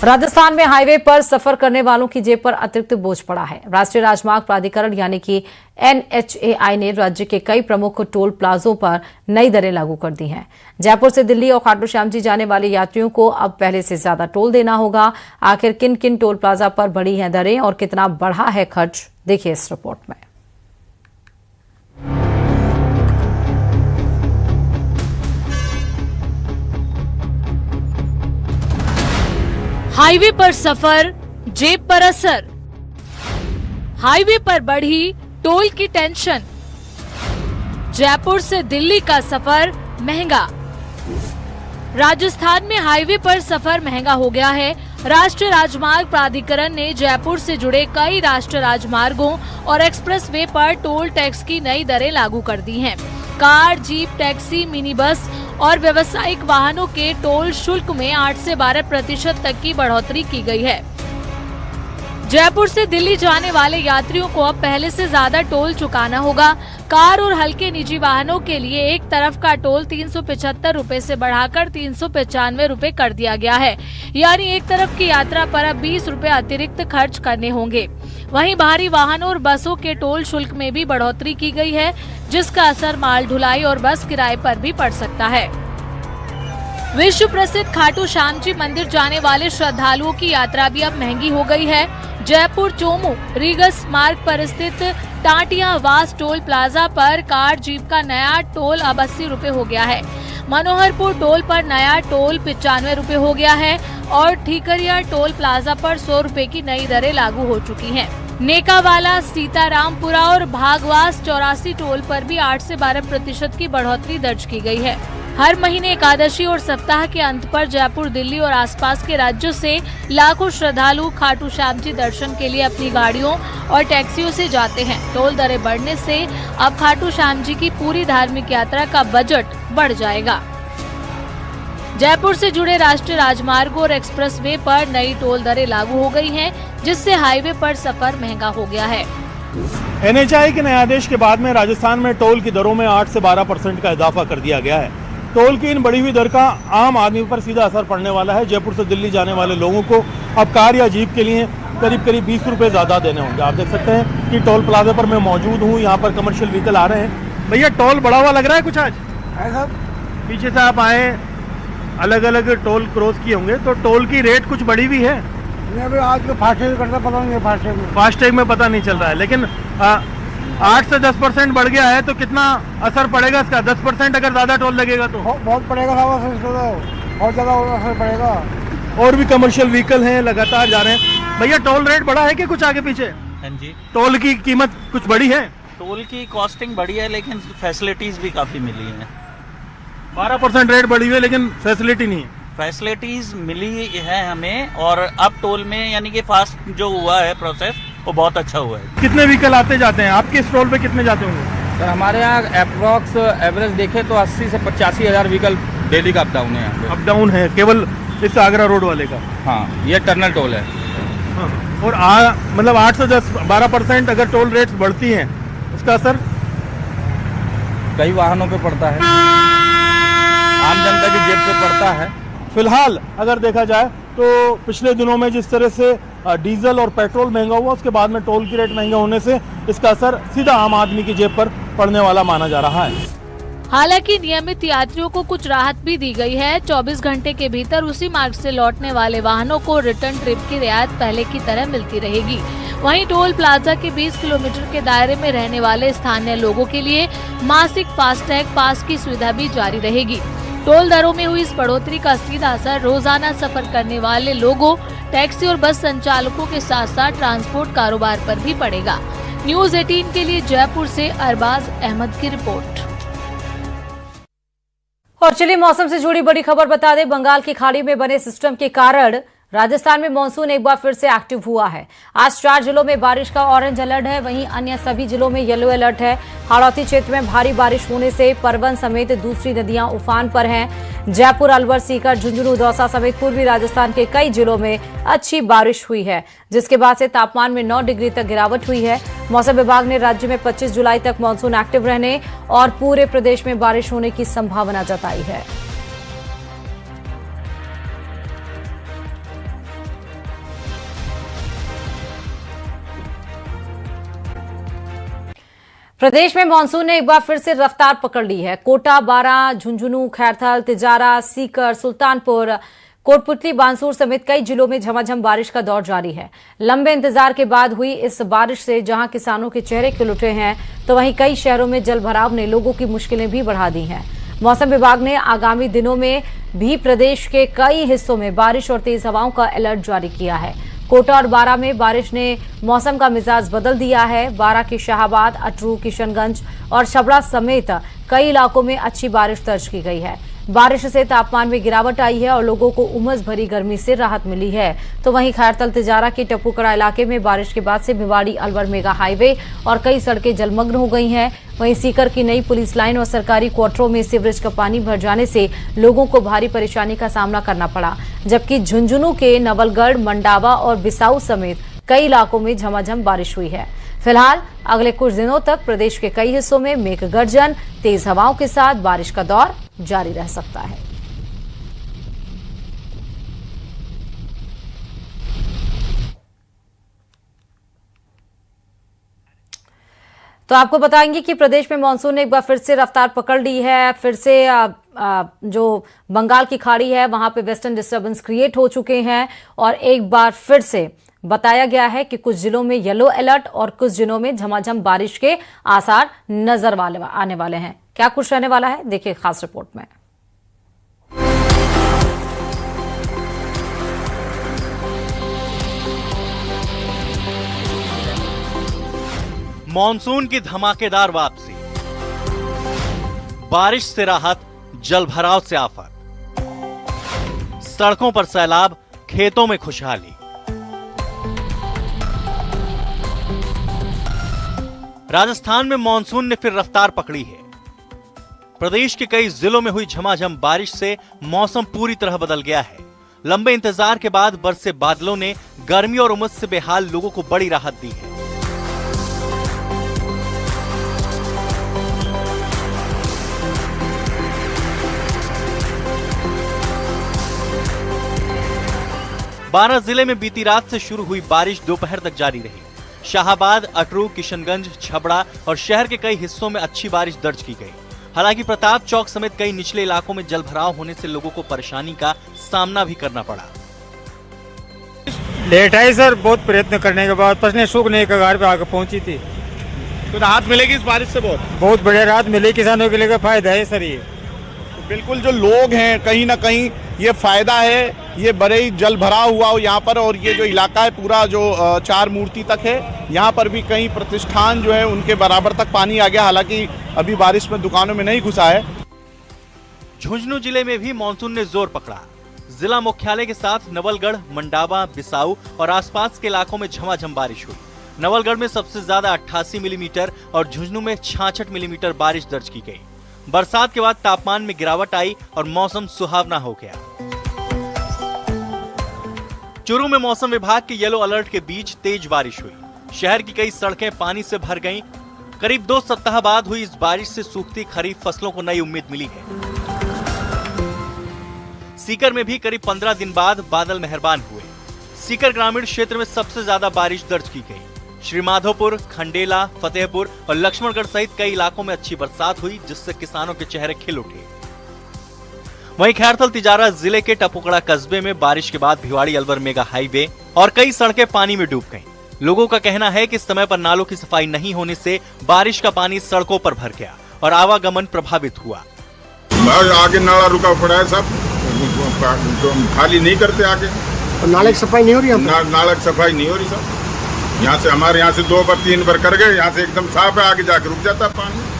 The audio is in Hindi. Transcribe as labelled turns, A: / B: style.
A: राजस्थान में हाईवे पर सफर करने वालों की जेब पर अतिरिक्त बोझ पड़ा है। राष्ट्रीय राजमार्ग प्राधिकरण यानी कि NHAI ने राज्य के कई प्रमुख टोल प्लाजों पर नई दरें लागू कर दी हैं। जयपुर से दिल्ली और खाटू श्याम जी जाने वाले यात्रियों को अब पहले से ज्यादा टोल देना होगा। आखिर किन किन टोल प्लाजा पर बढ़ी हैं दरें और कितना बढ़ा है खर्च, देखिए इस रिपोर्ट में।
B: हाईवे पर सफर, जेब पर असर। हाईवे पर बढ़ी टोल की टेंशन। जयपुर से दिल्ली का सफर महंगा। राजस्थान में हाईवे पर सफर महंगा हो गया है। राष्ट्रीय राजमार्ग प्राधिकरण ने जयपुर से जुड़े कई राष्ट्रीय राजमार्गों और एक्सप्रेसवे पर टोल टैक्स की नई दरें लागू कर दी हैं। Car, jeep, taxi, mini bus और व्यवसायिक वाहनों के टोल शुल्क में 8 से 12% तक की बढ़ोतरी की गई है। जयपुर से दिल्ली जाने वाले यात्रियों को अब पहले से ज्यादा टोल चुकाना होगा। कार और हल्के निजी वाहनों के लिए एक तरफ का टोल 375 रूपए से बढ़ाकर 395 रूपए कर दिया गया है। यानी एक तरफ की यात्रा पर अब 20 रूपए अतिरिक्त खर्च करने होंगे। वहीं भारी वाहनों और बसों के टोल शुल्क में भी बढ़ोतरी की गई है, जिसका असर माल ढुलाई और बस किराए पर भी पड़ सकता है। विश्व प्रसिद्ध खाटू श्याम जी मंदिर जाने वाले श्रद्धालुओं की यात्रा भी अब महंगी हो गई है। जयपुर चोमू रीगस मार्ग पर स्थित टाटिया वास टोल प्लाजा पर कार, जीप का नया टोल अब 80 रूपए हो गया है। मनोहरपुर टोल पर नया टोल 95 रूपए हो गया है और ठीकरिया टोल प्लाजा पर 100 रूपए की नई दरें लागू हो चुकी हैं। नेकावाला, सीतारामपुरा और भागवास 84 टोल पर भी 8 से 12% की बढ़ोतरी दर्ज की गई है। हर महीने एकादशी और सप्ताह के अंत पर जयपुर, दिल्ली और आसपास के राज्यों से लाखों श्रद्धालु खाटू श्याम जी दर्शन के लिए अपनी गाड़ियों और टैक्सियों से जाते हैं। टोल दरें बढ़ने से अब खाटू श्याम जी की पूरी धार्मिक यात्रा का बजट बढ़ जाएगा। जयपुर से जुड़े राष्ट्रीय राजमार्गों और एक्सप्रेसवे पर नई टोल दरें लागू हो गई हैं, जिससे हाईवे पर सफर महंगा हो गया है।
C: NHAI के नए आदेश के बाद में राजस्थान में टोल की दरों में 8 से 12% का इजाफा कर दिया गया है। टोल की इन बढ़ी हुई दर का आम आदमी पर सीधा असर पड़ने वाला है। जयपुर से दिल्ली जाने वाले लोगों को अब कार या जीप के लिए करीब 20 रुपए ज़्यादा देने होंगे। आप देख सकते हैं कि टोल प्लाजा पर मैं मौजूद हूँ। यहाँ पर कमर्शियल व्हीकल आ रहे हैं। भैया, टोल बढ़ा हुआ लग रहा है कुछ आज? पीछे से आप आए, अलग अलग टोल क्रॉस किए होंगे, तो टोल की रेट कुछ बढ़ी हुई है?
D: अभी आज तो फास्टैग करता पता नहीं है।
C: फास्टैग में पता नहीं चल रहा है, लेकिन 8 से 10% बढ़ गया है, तो कितना असर पड़ेगा इसका? 10% अगर ज्यादा टोल लगेगा तो
D: बहुत पड़ेगा, बहुत ज्यादा असर पड़ेगा।
C: और भी कमर्शियल व्हीकल हैं, लगातार जा रहे हैं। भैया, टोल रेट बढ़ा है कि कुछ आगे पीछे?
E: हाँ जी,
C: टोल की कीमत कुछ बढ़ी है?
E: टोल की कॉस्टिंग बढ़ी है, लेकिन फैसिलिटीज भी काफी मिली हैं।
C: 12% रेट बढ़ी हुई है, लेकिन फैसिलिटी नहीं है।
E: फैसिलिटीज मिली है हमें, और अब टोल में यानी कि फास्ट जो हुआ है प्रोसेस, वो बहुत अच्छा हुआ है।
C: कितने व्हीकल आते जाते हैं आपके इस टोल पे? कितने जाते होंगे
F: सर? हमारे यहाँ अप्रॉक्स एवरेज देखें तो 80 से 85 हज़ार व्हीकल डेली का अप डाउन है। यहाँ पे
C: अप डाउन है केवल इस आगरा रोड वाले का?
F: हाँ, ये टर्नल टोल है।
C: हाँ। और मतलब 8 से 12% अगर टोल रेट्स बढ़ती हैं, उसका असर
F: कई वाहनों पे पड़ता है, आम जनता की जेब पे पड़ता है।
C: फिलहाल अगर देखा जाए तो पिछले दिनों में जिस तरह से डीजल और पेट्रोल महंगा हुआ, उसके बाद में टोल की रेट महंगा होने से इसका असर सीधा आम आदमी की जेब पर पड़ने वाला माना जा रहा है।
B: हालांकि नियमित यात्रियों को कुछ राहत भी दी गई है। 24 घंटे के भीतर उसी मार्ग से लौटने वाले वाहनों को रिटर्न ट्रिप की रियायत पहले की तरह मिलती रहेगी। वहीं टोल प्लाजा के 20 किलोमीटर के दायरे में रहने वाले स्थानीय लोगों के लिए मासिक फास्टैग पास की सुविधा भी जारी रहेगी। टोल दरों में हुई इस बढ़ोतरी का सीधा असर रोजाना सफर करने वाले लोगों, टैक्सी और बस संचालकों के साथ साथ ट्रांसपोर्ट कारोबार पर भी पड़ेगा। न्यूज़ 18 के लिए जयपुर से अरबाज अहमद की रिपोर्ट।
A: और चलिए मौसम से जुड़ी बड़ी खबर बता दें। बंगाल की खाड़ी में बने सिस्टम के कारण राजस्थान में मानसून एक बार फिर से एक्टिव हुआ है। आज 4 जिलों में बारिश का ऑरेंज अलर्ट है, वहीं अन्य सभी जिलों में येलो अलर्ट है। हाड़ौती क्षेत्र में भारी बारिश होने से परवन समेत दूसरी नदियां उफान पर हैं। जयपुर, अलवर, सीकर, झुंझुनू, दौसा समेत पूर्वी राजस्थान के कई जिलों में अच्छी बारिश हुई है, जिसके बाद से तापमान में 9 डिग्री तक गिरावट हुई है। मौसम विभाग ने राज्य में 25 जुलाई तक मानसून एक्टिव रहने और पूरे प्रदेश में बारिश होने की संभावना जताई है। प्रदेश में मानसून ने एक बार फिर से रफ्तार पकड़ ली है। कोटा, बारां, झुंझुनू, खैरथल, तिजारा, सीकर, सुल्तानपुर, कोटपुतली, बांसुर समेत कई जिलों में झमाझम बारिश का दौर जारी है। लंबे इंतजार के बाद हुई इस बारिश से जहां किसानों के चेहरे खिल उठे हैं, तो वहीं कई शहरों में जलभराव ने लोगों की मुश्किलें भी बढ़ा दी हैं। मौसम विभाग ने आगामी दिनों में भी प्रदेश के कई हिस्सों में बारिश और तेज हवाओं का अलर्ट जारी किया है। कोटा और बारां में बारिश ने मौसम का मिजाज बदल दिया है। बारां के शाहाबाद, अटरू, किशनगंज और छबड़ा समेत कई इलाकों में अच्छी बारिश दर्ज की गई है। बारिश से तापमान में गिरावट आई है और लोगों को उमस भरी गर्मी से राहत मिली है। तो वहीं खैरथल, तिजारा के टप्पूकड़ा इलाके में बारिश के बाद से भिवाड़ी अलवर मेगा हाईवे और कई सड़कें जलमग्न हो गई हैं। वहीं सीकर की नई पुलिस लाइन और सरकारी क्वार्टरों में सीवरेज का पानी भर जाने से लोगों को भारी परेशानी का सामना करना पड़ा, जबकि झुंझुनू के नवलगढ़, मंडावा और बिसाऊ समेत कई इलाकों में झमाझम बारिश हुई है। फिलहाल अगले कुछ दिनों तक प्रदेश के कई हिस्सों में मेघ गर्जन, तेज हवाओं के साथ बारिश का दौर जारी रह सकता है। तो आपको बताएंगे कि प्रदेश में मानसून ने एक बार फिर से रफ्तार पकड़ ली है। फिर से जो बंगाल की खाड़ी है वहां पे वेस्टर्न डिस्टर्बेंस क्रिएट हो चुके हैं और एक बार फिर से बताया गया है कि कुछ जिलों में येलो अलर्ट और कुछ जिलों में झमाझम बारिश के आसार नजर आने वाले हैं। क्या कुछ रहने वाला है, देखिए खास रिपोर्ट में।
G: मॉनसून की धमाकेदार वापसी, बारिश से राहत, जलभराव से आफत, सड़कों पर सैलाब, खेतों में खुशहाली। राजस्थान में मॉनसून ने फिर रफ्तार पकड़ी है। प्रदेश के कई जिलों में हुई झमाझम बारिश से मौसम पूरी तरह बदल गया है। लंबे इंतजार के बाद बरसे बादलों ने गर्मी और उमस से बेहाल लोगों को बड़ी राहत दी है। बारां जिले में बीती रात से शुरू हुई बारिश दोपहर तक जारी रही। शाहाबाद, अटरू, किशनगंज, छबड़ा और शहर के कई हिस्सों में अच्छी बारिश दर्ज की गई। हालांकि प्रताप चौक समेत कई निचले इलाकों में जलभराव होने से लोगों को परेशानी का सामना भी करना पड़ा।
D: लेट आई सर, बहुत प्रयत्न करने के बाद फसलें सूखने के कगार पे आकर पहुंची थी।
C: तो राहत मिलेगी इस बारिश से?
D: बहुत बढ़िया राहत मिली, किसानों के लिए फायदा है सर। ये
C: तो बिल्कुल जो लोग हैं कहीं ना कहीं ये फायदा है। ये बड़े ही जल भरा हुआ हो यहाँ पर, और ये जो इलाका है पूरा जो 4 मूर्ति तक है, यहाँ पर भी कई प्रतिष्ठान जो है उनके बराबर तक पानी आ गया। हालांकि अभी बारिश में दुकानों में नहीं घुसा है।
G: झुंझुनू जिले में भी मानसून ने जोर पकड़ा। जिला मुख्यालय के साथ नवलगढ़, मंडावा, बिसाऊ और आसपास के इलाकों में झमाझम बारिश हुई। नवलगढ़ में सबसे ज्यादा 88 मिलीमीटर और झुंझुनू में 66 मिलीमीटर बारिश दर्ज की गई। बरसात के बाद तापमान में गिरावट आई और मौसम सुहावना हो गया। चूरू में मौसम विभाग के येलो अलर्ट के बीच तेज बारिश हुई। शहर की कई सड़कें पानी से भर गईं। करीब 2 सप्ताह बाद हुई इस बारिश से सूखती खरीफ फसलों को नई उम्मीद मिली है। सीकर में भी करीब 15 दिन बाद बादल मेहरबान हुए। सीकर ग्रामीण क्षेत्र में सबसे ज्यादा बारिश दर्ज की गई। श्रीमाधोपुर, खंडेला, फतेहपुर और लक्ष्मणगढ़ सहित कई इलाकों में अच्छी बरसात हुई, जिससे किसानों के चेहरे खिल उठे। वहीं खैरथल, तिजारा जिले के टप्पूकड़ा कस्बे में बारिश के बाद भिवाड़ी अलवर मेगा हाईवे और कई सड़कें पानी में डूब गईं। लोगों का कहना है कि समय पर नालों की सफाई नहीं होने से बारिश का पानी सड़कों पर भर गया और आवागमन प्रभावित हुआ।
H: आगे नाला रुका पड़ा है, सब खाली नहीं करते आगे।
D: नाले की सफाई नहीं हो रही?
H: नाला की सफाई नहीं हो रही सब। यहाँ से हमारे यहाँ से 2 बार 3 बार कर गए, यहाँ से एकदम साफ है, आगे जाके रुक जाता पानी।